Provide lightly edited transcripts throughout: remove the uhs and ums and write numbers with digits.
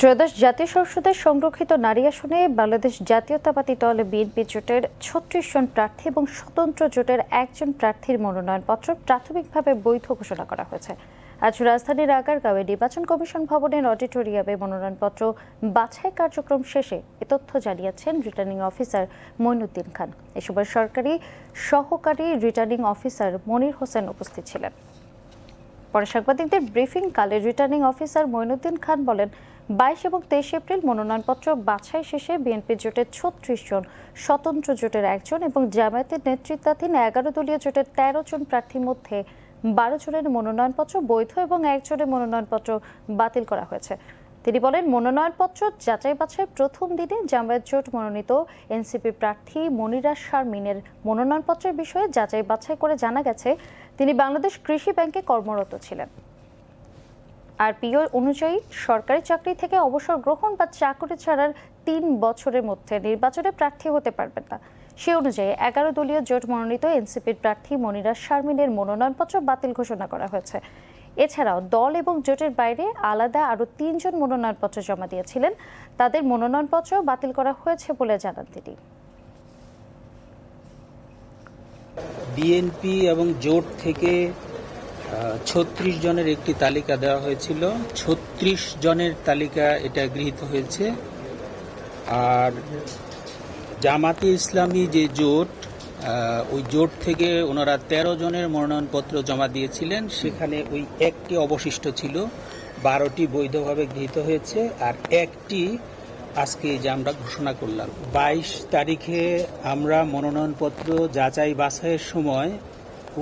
ত্রয়োদশ জাতীয় সংসদের সংরক্ষিত নারী আসনে বাংলাদেশ জাতীয়তাবাদী দল বিএনপি জোটের ৩৬ জন প্রার্থী এবং স্বতন্ত্র জোটের একজন প্রার্থীর মনোনয়নপত্র প্রাথমিকভাবে বৈধ ঘোষণা করা হয়েছে। আজ রাজধানীর আগারগাঁওয়ে নির্বাচন কমিশন ভবনের অডিটোরিয়ামে মনোনয়নপত্র বাছাই কার্যক্রম শেষে এ তথ্য জানিয়েছেন রিটার্নিং অফিসার মঈনুদ্দিন খান। এ সময় সহকারী রিটার্নিং অফিসার মনির হোসেন উপস্থিত ছিলেন। পরে সাংবাদিকদের ব্রিফিং কালে রিটার্নিং অফিসার মঈনুদ্দিন খান বলেন, ২২ এবং ২৩ এপ্রিল মনোনয়নপত্র বাছাই শেষে বিএনপি জোটের ৩৬ জন, স্বতন্ত্র জোটের একজন এবং জামায়াতের নেতৃত্বাধীন ১১ দলীয় জোটের ১৩ জন প্রার্থীর মধ্যে ১২ জনের মনোনয়নপত্র বৈধ এবং একজনের মনোনয়নপত্র বাতিল করা হয়েছে। তিনি বলেন, মনোনয়নপত্র যাচাই বাছাই প্রথম দিনে জামায়াত জোট মনোনীত এনসিপি প্রার্থী মনিরা শারমিনের মনোনয়নপত্রের বিষয়ে যাচাই বাছাই করে জানা গেছে তিনি বাংলাদেশ কৃষি ব্যাংকে কর্মরত ছিলেন। আরপিও অনুযায়ী সরকারি চাকরি থেকে অবসর গ্রহণ বা চাকরি ছাড়ার ৩ বছরের মধ্যে নির্বাচনে প্রার্থী হতে পারবেন না। সে অনুযায়ী ১১ দলীয় জোট মনোনীত এনসিপির প্রার্থী মনিরা শারমিনের মনোনয়নপত্র বাতিল ঘোষণা করা হয়েছে। এছাড়াও দল এবং জোটের বাইরে আলাদা আরও ৩ জন মনোনয়নপত্র জমা দিয়েছিলেন, তাদের মনোনয়নপত্র বাতিল করা হয়েছে বলে জানান তিনি। বিএনপি এবং জোট থেকে ৩৬ জনের একটি তালিকা দেওয়া হয়েছিল। ৩৬ জনের তালিকা এটা গৃহীত হয়েছে। আর জামাতে ইসলামী যে জোট, ওই জোট থেকে ওনারা ১৩ জনের মনোনয়নপত্র জমা দিয়েছিলেন, সেখানে ওই একটি অবশিষ্ট ছিল। ১২টি বৈধভাবে গৃহীত হয়েছে আর একটি আজকে যে আমরা ঘোষণা করলাম। ২২ তারিখে আমরা মনোনয়নপত্র যাচাই বাছাইয়ের সময়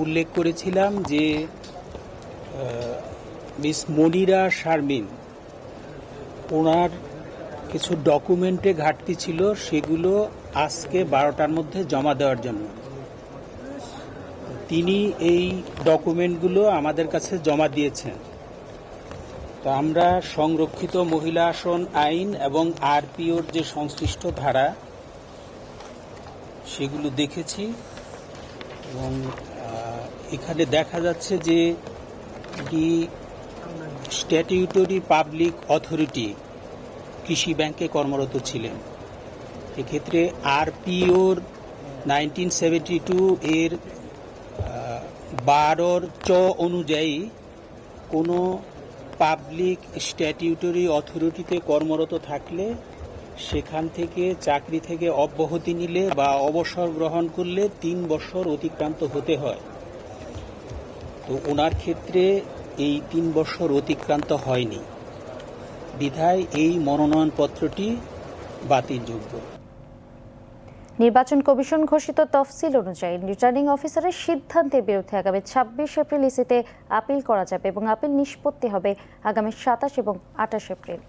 উল্লেখ করেছিলাম যে মিস মনিরা শারমিন, ওনার কিছু ডকুমেন্টে ঘাটতি ছিল, সেগুলো আজকে ১২টার মধ্যে জমা দেওয়ার জন্য তিনি এই ডকুমেন্টগুলো আমাদের কাছে জমা দিয়েছেন। তো আমরা সংরক্ষিত মহিলা আসন আইন এবং আরপিওর যে সংশ্লিষ্ট ধারা সেগুলো দেখেছি এবং এখানে দেখা যাচ্ছে যে স্ট্যাটিউটরি পাবলিক অথরিটি কৃষি ব্যাংকে কর্মরত ছিলেন। এক্ষেত্রে আরপিওর 1972 এর 12 চ অনুযায়ী কোনো পাবলিক স্ট্যাটিউটরি অথরিটিতে কর্মরত থাকলে সেখান থেকে চাকরি থেকে অব্যাহতি নিলে বা অবসর গ্রহণ করলে ৩ বছর অতিক্রান্ত হতে হয়। তো ওনার ক্ষেত্রে এই ৩ বছর অতিক্রান্ত হয়নি, বিধায় এই মনোনয়নপত্রটি বাতিলযোগ্য। নির্বাচন কমিশন ঘোষিত তফসিল অনুযায়ী রিটার্নিং অফিসারের সিদ্ধান্তের বিরুদ্ধে আগামী ২৬ এপ্রিল ইসিতে আপিল করা যাবে এবং আপিল নিষ্পত্তি হবে আগামী ২৭ এবং ২৮ এপ্রিল।